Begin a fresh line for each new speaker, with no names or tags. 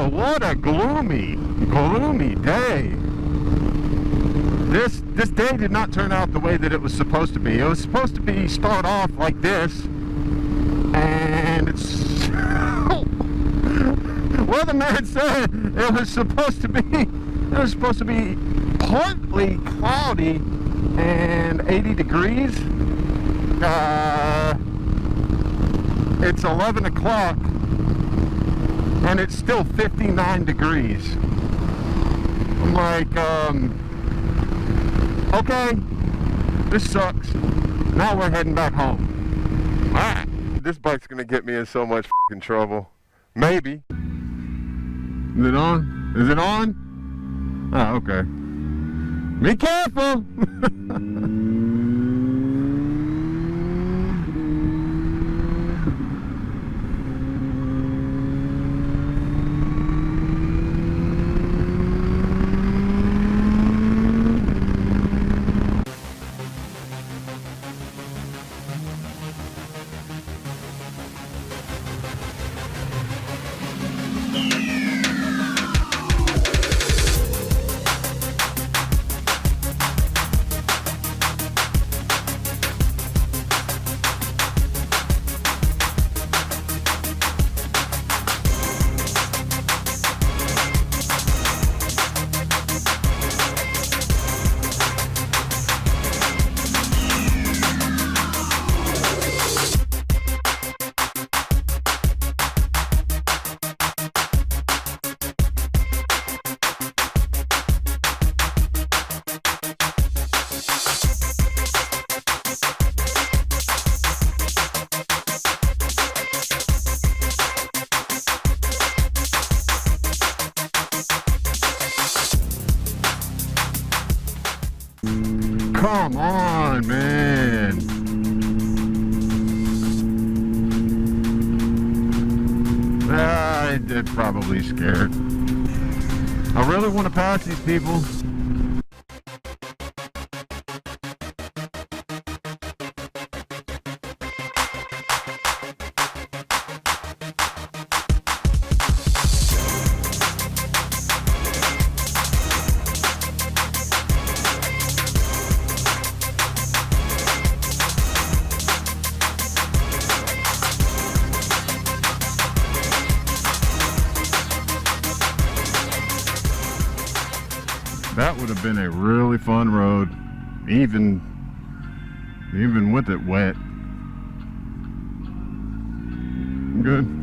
Oh, what a gloomy day. This day did not turn out the way that it was supposed to be. It was supposed to start off like this, and it's well, the man said it was supposed to be partly cloudy and 80 degrees. It's 11 o'clock and it's still 59 degrees. I'm like, okay, this sucks. Now we're heading back home. Alright. This bike's gonna get me in so much fucking trouble. Maybe. Is it on? Is it on? Oh, okay. Be careful! Come on, man. I'm probably scared. I really want to pass these people. That would have been a really fun road, even with it wet. Good.